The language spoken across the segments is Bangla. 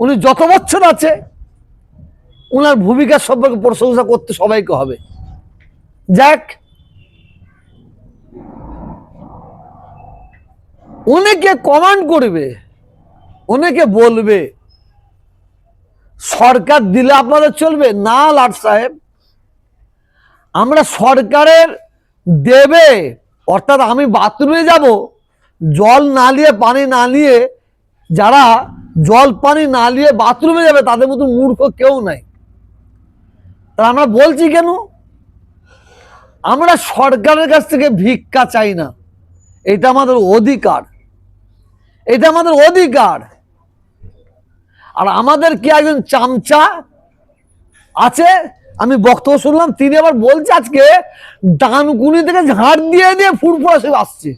উনি যত বছর আছে উনার ভূমিকার সম্পর্কে প্রশংসা করতে সবাইকে হবে। যাক, অনেকে কমান্ড করবে, অনেকে বলবে সরকার দিলে আপনাদের চলবে না। লাট সাহেব, আমরা সরকারের দেবে, অর্থাৎ আমি বাথরুমে যাব, জল না নিয়ে পানি না নিয়ে, যারা জল পানি না নিয়ে বাথরুমে যাবে তাদের মতো মূর্খ কেউ নাই। তা আমরা বলছি কেন? আমরা সরকারের কাছ থেকে ভিক্ষা চাই না, এটা আমাদের অধিকার, এটা আমাদের অধিকার। আর আমাদের কি একজন চামচা আছে, আমি বক্তব্য শুনলাম, তিনি আবার বলছে আজকে ডানকুনি থেকে ঝাড় দিয়ে দিয়ে ফুরফুরা সে আসছে।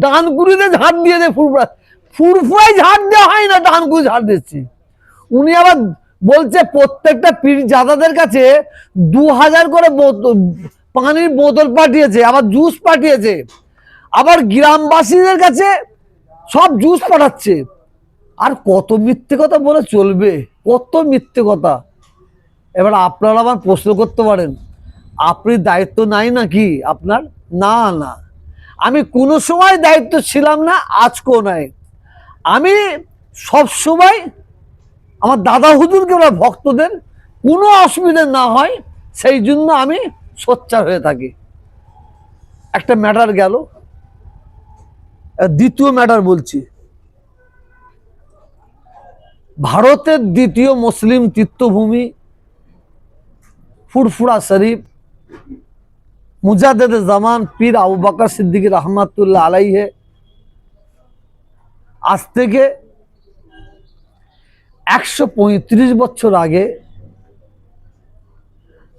ডানকুনিতে ঝাড় দিয়ে দিয়ে ফুরফুরা, ফুরফুরায় ঝাড় দেওয়া হয় না, ডানকুনি ঝাড় দিচ্ছি। উনি আবার বলছে প্রত্যেকটা পীরজাদাদের কাছে 2000 করে পানির বোতল পাঠিয়েছে, আবার জুস পাঠিয়েছে, আবার গ্রামবাসীদের কাছে সব জুস পাঠাচ্ছে। আর কত মিথ্যে কথা বলে চলবে, কত মিথ্যে কথা। এবার আপনারা আবার প্রশ্ন করতে পারেন, আপনি দায়িত্ব নাই নাকি আপনার? না না, আমি কোনো সময় দায়িত্ব ছিলাম না, আজকেও নাই। আমি সব সময় আমার দাদা হুজুরকে বলা ভক্তদের কোনো অসুবিধা না হয় সেই জন্য আমি সোচ্চার হয়ে থাকি। একটা ম্যাটার গেল, দ্বিতীয় ম্যাটার বলছি। ভারতের দ্বিতীয় মুসলিম তীর্থভূমি ফুরফুরা শরীফ, মুজাদ্দেদ জামান পীর আবু বকর সিদ্দিকী রহমাতুল্লাহ আলাইহে আজ থেকে 135 বছর আগে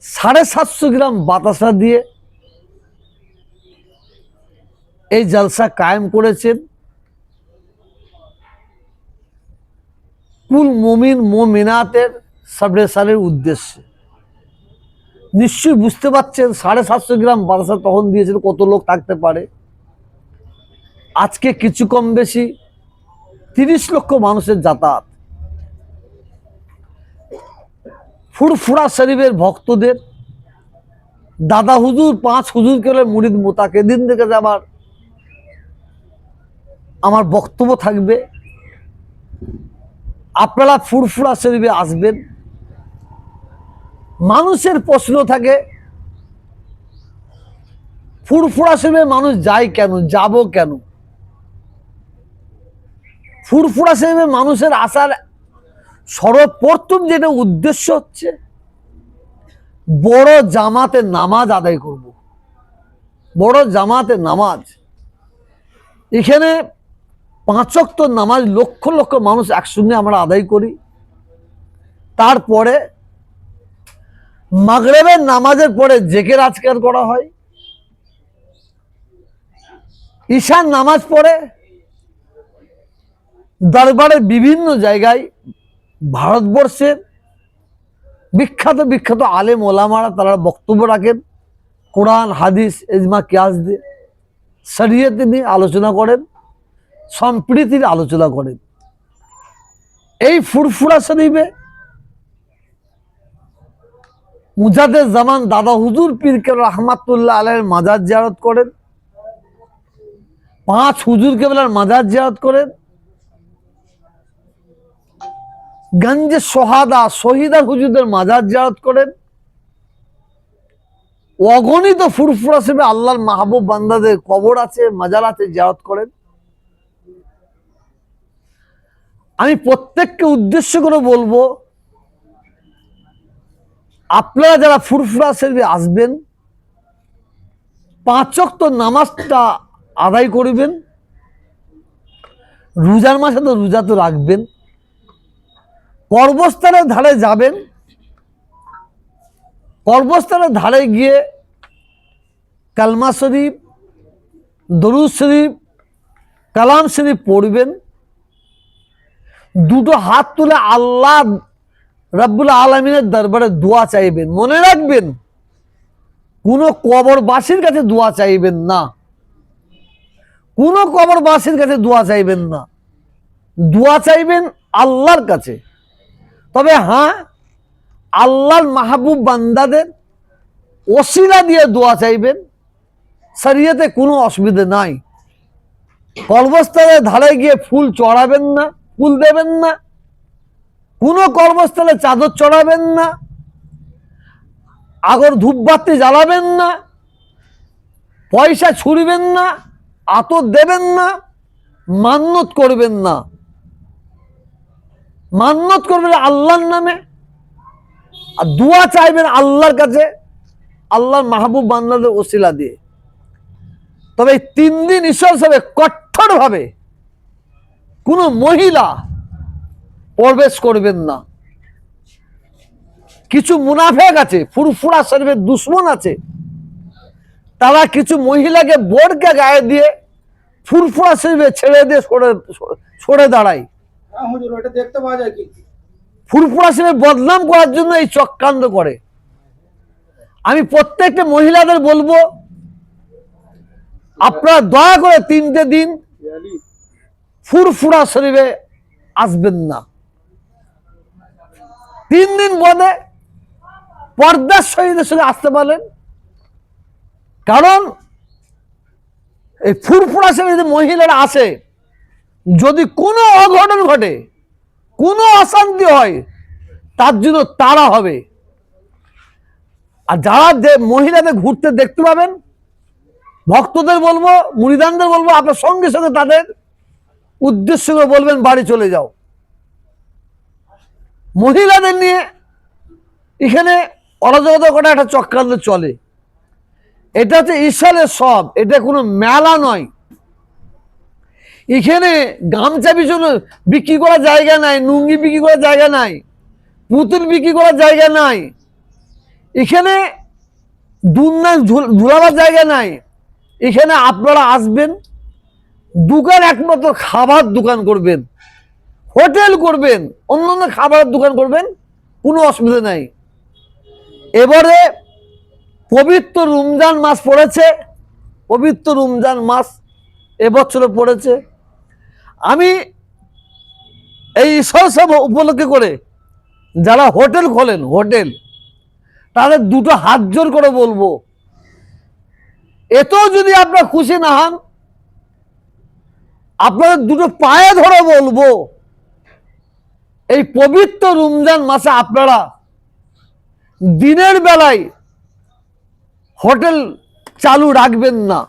750 গ্রাম বাতাসা দিয়ে এই জলসা কায়েম করেছেন কুল মুমিন মুমিনাতের সাবরেসারের উদ্দেশ্যে। নিশ্চয়ই বুঝতে পারছেন 750 গ্রাম বাতাসা তখন দিয়েছেন, কত লোক থাকতে পারে। আজকে কিছু কম বেশি 30 লক্ষ মানুষের যাতায়াত। ফুরফুরা শরীফের ভক্তদের দাদা হুজুর 5 হুজুরকে মুরিদ মোতাকেদিন থেকে আমার বক্তব্য থাকবে। আপনারা ফুরফুরা শরীফে আসবেন। মানুষের প্রশ্ন থাকে ফুরফুরা শরীফে মানুষ যায় কেন, যাব কেন? ফুরফুরা শরীফে মানুষের আসার সর্বপ্রথম যেটা উদ্দেশ্য হচ্ছে বড় জামাতে নামাজ আদায় করব। বড় জামাতে নামাজ, এখানে 5 ওয়াক্ত নামাজ লক্ষ লক্ষ মানুষ একসঙ্গে আমরা আদায় করি। তারপরে মাগরিবের নামাজের পরে জিকির আজকার করা হয়। ঈশার নামাজ পড়ে দরবারে বিভিন্ন জায়গায় ভারতবর্ষের বিখ্যাত বিখ্যাত আলেম ওলামারা তারা বক্তব্য রাখেন, কোরআন হাদিস ইজমা কিয়াস দিয়ে শরীয়ত নিয়ে আলোচনা করেন, সম্প্রীতির আলোচনা করেন। এই ফুরফুরা শরীফে মুজাদ্দেদ জামান দাদা হুজুর পীর রহমাতুল্লাহ আলাইহির মাজার জিয়ারত করেন, 5 হুজুর কেবলার মাজার জিয়ারত করেন, গঞ্জে সোহাদা শহীদা হুজুরদের মাজার জিয়ারত করেন। অগণিত ফুরফুরা শরীফে আল্লাহর মাহবুব বান্দাদের কবর আছে, মাজার আছে, জিয়ারত করেন। আমি প্রত্যেককে উদ্দেশ্য করে বলবো, আপনারা যারা ফুরফুরা শরীফে আসবেন 5 ওয়াক্ত নামাজটা আদায় করবেন। রোজার মাসে তো রোজা তো রাখবেন। কর্মস্থানের ধারে যাবেন, কর্মস্থানের ধারে গিয়ে কালমা শরীফ, দরুদ শরীফ, কালাম শরীফ পড়বেন। দুটো হাত তুলে আল্লাহ রব্বুল আলামিনের দরবারে দোয়া চাইবেন। মনে রাখবেন, কোনো কবরবাসীর কাছে দোয়া চাইবেন না, কোনো কবরবাসীর কাছে দোয়া চাইবেন না। দোয়া চাইবেন আল্লাহর কাছে। তবে হ্যাঁ, আল্লাহর মাহবুব বান্দাদের ওসিলা দিয়ে দোয়া চাইবেন, শরীয়তে কোনো অসুবিধা নাই। কর্মস্থলের ধারে গিয়ে ফুল চড়াবেন না, ফুল দেবেন না, কোনো কর্মস্থলে চাদর চড়াবেন না, আগর ধূপবাতি জ্বালাবেন না, পয়সা ছুড়বেন না, আতর দেবেন না, মান্নত করবেন না। মান্নত করবেন আল্লাহর নামে, আর দোয়া চাইবেন আল্লাহর কাছে, আল্লাহর মাহবুব বান্দাদের ওসিলা দিয়ে। তবে এই 3 দিন ঈশ্বর সাহেব কঠোরভাবে কোনো মহিলা প্রবেশ করবেন না। কিছু মুনাফেক আছে, ফুরফুরা শরীফের দুশ্মন আছে, তারা কিছু মহিলাকে বোরকা গায়ে দিয়ে ফুরফুরা শরীফে ছেড়ে দিয়ে সরে দাঁড়ায়। দেখতে পাওয়া যায় কি ফুরফুরা শরীফে বদনাম করার জন্য এই চক্রান্ত করে। আমি প্রত্যেকটা মহিলাদের বলবো, আপনারা দয়া করে 3টে দিন ফুরফুরা শরীফে আসবেন না। 3 দিন বাদে পর্দার শহীদের সঙ্গে আসতে পারেন। কারণ এই ফুরফুরা শরীফে মহিলারা আসে, যদি কোনো অঘটন ঘটে, কোনো অশান্তি হয়, তার জন্য তারা হবে। আর যারা মহিলাদের ঘুরতে দেখতে পাবেন, ভক্তদের বলবো, মুরিদানদের বলবো, আপনার সঙ্গে সঙ্গে তাদের উদ্দেশ্য করে বলবেন বাড়ি চলে যাও। মহিলাদের নিয়ে এখানে অরাজকতা করা একটা চক্রান্ত চলে। এটা হচ্ছে ঈশ্বরের সব, এটা কোনো মেলা নয়। এখানে গামছা পিছনে বিক্রি করার জায়গা নাই, লুঙ্গি বিক্রি করার জায়গা নাই, পুতুল বিক্রি করার জায়গা নাই, এখানে দুর্নাম ঝুলাবার জায়গা নাই। এখানে আপনারা আসবেন, দোকান একমাত্র খাবার দোকান করবেন, হোটেল করবেন, অন্যান্য খাবারের দোকান করবেন, কোনো অসুবিধা নাই। এবারে পবিত্র রমজান মাস পড়েছে, পবিত্র রমজান মাস এবছরে পড়েছে। আমি এই ঈশ্বর সভা উপলক্ষে করে যারা হোটেল খোলেন, হোটেল, তাদের 2টো হাত জোর করে বলবো, এতেও যদি আপনারা খুশি না হন, আপনাদের 2টো পায়ে ধরে বলবো, এই পবিত্র রমজান মাসে আপনারা দিনের বেলায় হোটেল চালু রাখবেন না।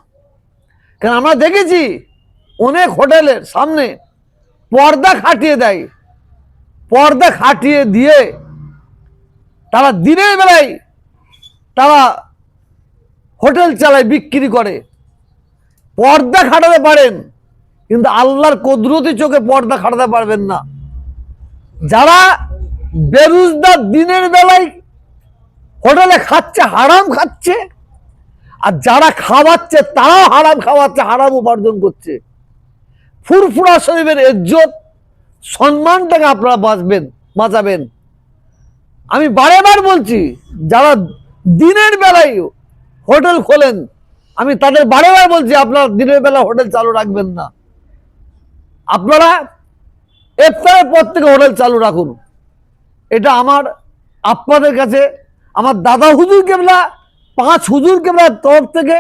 কারণ আমরা দেখেছি অনেক হোটেলের সামনে পর্দা খাটিয়ে দেয়, পর্দা খাটিয়ে দিয়ে তারা দিনের বেলায় তারা হোটেল চালায়, বিক্রি করে। পর্দা খাটাতে পারেন, কিন্তু আল্লাহর কুদরতি চোখে পর্দা খাটাতে পারবেন না। যারা বেরোজগার দিনের বেলায় হোটেলে খাচ্ছে, হারাম খাচ্ছে, আর যারা খাওয়াচ্ছে তারাও হারাম খাওয়াচ্ছে, হারাম উপার্জন করছে। ফুরফুরা শরীফের ইজ্জত সম্মানটাকে আপনারা বাঁচাবেন। আমি বারেবার বলছি, যারা দিনের বেলায় হোটেল খোলেন, আমি তাদের বারেবার বলছি, আপনারা দিনের বেলা হোটেল চালু রাখবেন না। আপনারা ইফতারের পর থেকে হোটেল চালু রাখুন। এটা আমার আপনাদের কাছে, আমার দাদা হুজুর কেবলা, 5 হুজুর কেবলার তরফ থেকে,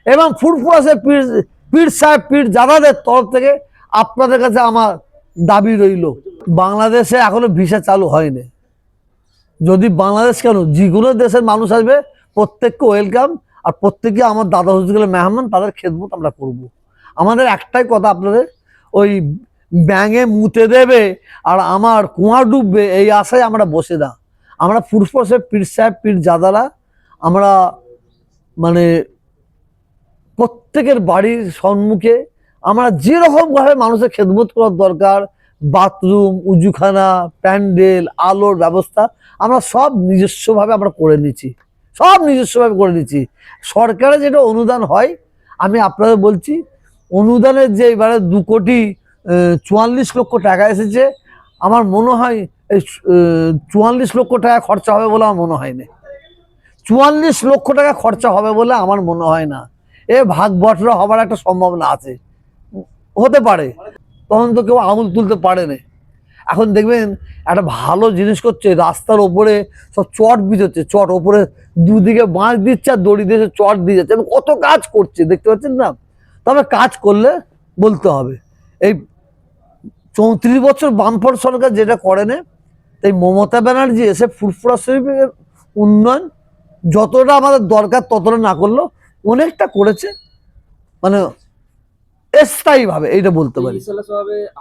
এবং ফুরফুরা পীর সাহেব পীর জাদাদের তরফ থেকে আপনাদের কাছে আমার দাবি রইল। বাংলাদেশে এখনো ভিসা চালু হয়নি। যদি বাংলাদেশ কেন, যে কোনো দেশের মানুষ আসবে, প্রত্যেককে ওয়েলকাম, আর প্রত্যেকে আমার দাদা হুজুরগুলো মেহমান, তাদের খেদমত আমরা করব। আমাদের একটাই কথা, আপনাদের ওই ব্যাঙে মুতে দেবে আর আমার কুয়া ডুববে এই আশায় আমরা বসে না। আমরা ফুরফুরা পীর সাহেব পীর জাদারা, আমরা মানে প্রত্যেকের বাড়ির সম্মুখে আমরা যেরকমভাবে মানুষের খেদমত করার দরকার, বাথরুম, উজুখানা, প্যান্ডেল, আলোর ব্যবস্থা আমরা সব নিজস্বভাবে আমরা করে নিচ্ছি, সব নিজস্বভাবে করে নিচ্ছি। সরকারের যেটা অনুদান হয়, আমি আপনাদের বলছি, অনুদানের যে এবারে 2,44,00,000 টাকা এসেছে, আমার মনে হয় এই 44 লক্ষ টাকা খরচা হবে বলে আমার মনে হয় না। 44 লক্ষ টাকা খরচা হবে বলে আমার মনে হয় না। এ ভাগ বটরা হবার একটা সম্ভাবনা আছে, হতে পারে। তখন তো কেউ আঙুল তুলতে পারেনি। এখন দেখবেন একটা ভালো জিনিস করছে, রাস্তার ওপরে সব চট বিছোচ্ছে, চট ওপরে দুদিকে বাঁশ দিচ্ছে আর দড়ি দিয়ে চট দিয়ে যাচ্ছে, এবং কত কাজ করছে দেখতে পাচ্ছেন না। তবে কাজ করলে বলতে হবে, এই 34 বছর বামফ্রন্ট সরকার যেটা করেনি, তাই মমতা ব্যানার্জি এসে ফুরফুরা শরীফের উন্নয়ন যতটা আমাদের দরকার ততটা না করলেও অনেকটা করেছে, মানে স্থায়ী ভাবে এইটা বলতে পারি।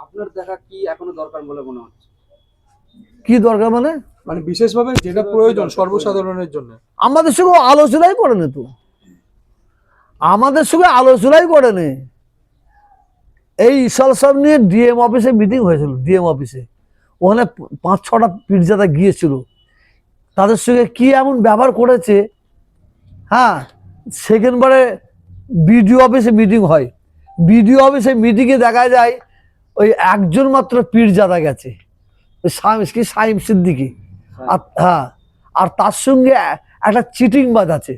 আপনার দেখা কি এখনো দরকার বলে মনে হচ্ছে? কি দরকার মানে? মানে বিশেষভাবে যেটা প্রয়োজন সর্বসাধারণের জন্য। আমাদের সঙ্গে আলোচনাই করেনি তো, আমাদের সঙ্গে আলোচনাই করেনি। এই ইসাল সাহেব নিয়ে ডিএম অফিসে মিটিং হয়েছিল, ডিএম অফিসে ওখানে 5-6টা পীরজাদা গিয়েছিল, তাদের সঙ্গে কি এমন ব্যবহার করেছে। হ্যাঁ, সেকেন্ডবারে বিডিও অফিসে মিটিং হয়, বিডিও অফিসে মিটিংয়ে দেখা যায় ওই একজন মাত্র পীরজাদা গেছে, ওই সাইম সিদ্দিকি। আর হ্যাঁ, আর তার সঙ্গে একটা চিটিংবাজ আছে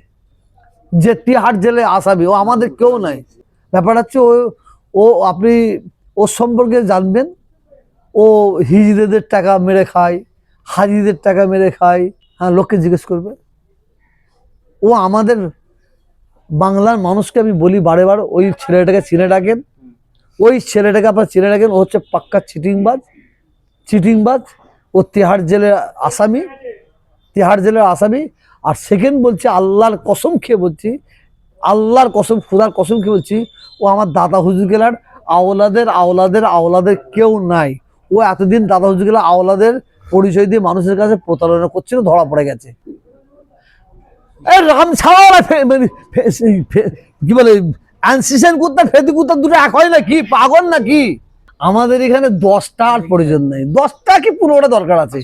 যে তিহার জেলে আসামি, ও আমাদের কেউ নাই। ব্যাপার হচ্ছে ও আপনি ওর সম্পর্কে জানবেন, ও হিজড়েদের টাকা মেরে খায়, হাজিদের টাকা মেরে খায়। হ্যাঁ, লোককে জিজ্ঞেস করবে। ও আমাদের বাংলার মানুষকে, আমি বলি বারে বার, ওই ছেলেটাকে চিনে রাখেন, ওই ছেলেটাকে আপনার চিনে রাখেন। ও হচ্ছে পাক্কা চিটিংবাজ। ও তিহার জেলের আসামি, তিহার জেলের আসামি। আর সেকেন্ড বলছি, আল্লাহর কসম খেয়ে বলছি, আল্লাহর কসম, খুদার কসম খেয়ে বলছি, ও আমার দাদা হুজুর গেলার আওলাদের কেউ নাই। ও এতদিন দাদা হুজুর গেলার আওলাদের পরিচয় দিয়ে মানুষের কাছে প্রতারণা করছিল, ধরা পড়ে গেছে। এই রাম ছাড়া কি বলে অ্যানসিসেন কুত্তা ফেদি কুত্তা দুটো এক হয় নাকি? পাগল নাকি? আমাদের এখানে 10টা আর প্রয়োজন নেই, 10টা কি 15টা দরকার আছে।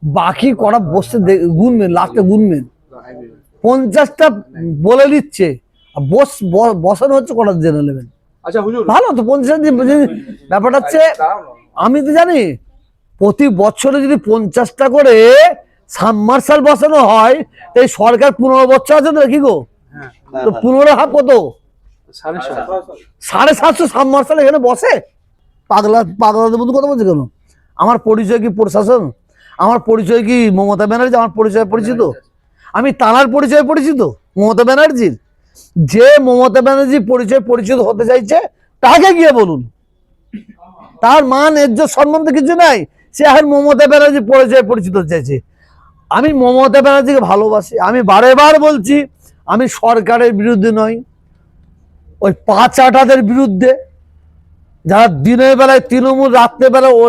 বাকি করা বসতে গুনবেন, লাস্টে গুনবেন। 50টা বলে দিচ্ছে, বসানো হচ্ছে কটা জেনে নেবেন। আচ্ছা হুজুর, ভালো তো 50 ব্যাপারটা হচ্ছে, আমি তো জানি প্রতি বছরে যদি 50টা করে সাবমার্শাল বসানো হয়, এই সরকার 15 বছর আছে তো, কি গো? তো 15 হাফ কত? 750 সাবমার্শাল এখানে বসে। পাগলাদের মতো কথা বলছে কেন? আমার পরিচয় কি প্রশাসন? আমার পরিচয় কি মমতা ব্যানার্জি? আমার পরিচয় পরিচিত? আমি তানার পরিচয় পরিচিত মমতা ব্যানার্জির? যে মমতা ব্যানার্জি পরিচিত হতে চাইছে তাকে গিয়ে বলুন। তার মান ইজ্জত সম্মান তো কিছু নাই, সে এখন মমতা ব্যানার্জি পরিচিত চাইছে। আমি মমতা ব্যানার্জিকে ভালোবাসি, আমি বারে বার বলছি, আমি সরকারের বিরুদ্ধে নয়, ওই 5-8দের বিরুদ্ধে, যারা দিনের বেলায় তৃণমূল, রাত্রে বেলা ও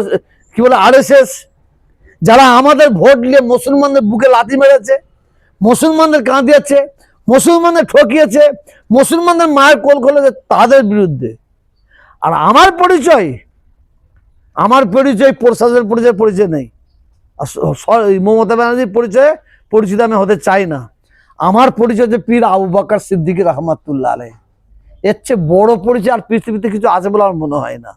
কি বলে RSS, যারা আমাদের ভোট নিয়ে মুসলমানদের বুকে লাথি মেরেছে, মুসলমানদের কাঁদিয়েছে, মুসলমানদের ঠকিয়েছে, মুসলমানদের মায়ের কোল খুলেছে, তাদের বিরুদ্ধে। আর আমার পরিচয় প্রশাসনের পরিচয় নেই। আর মমতা ব্যানার্জির পরিচিত আমি হতে চাই না। আমার পরিচয় হচ্ছে পীর আবু বকর সিদ্দিকী রহমাতুল্লাহ আলাইহি। এর চেয়ে বড় পরিচয় আর পৃথিবীতে কিছু আছে বলে আমার মনে হয় না।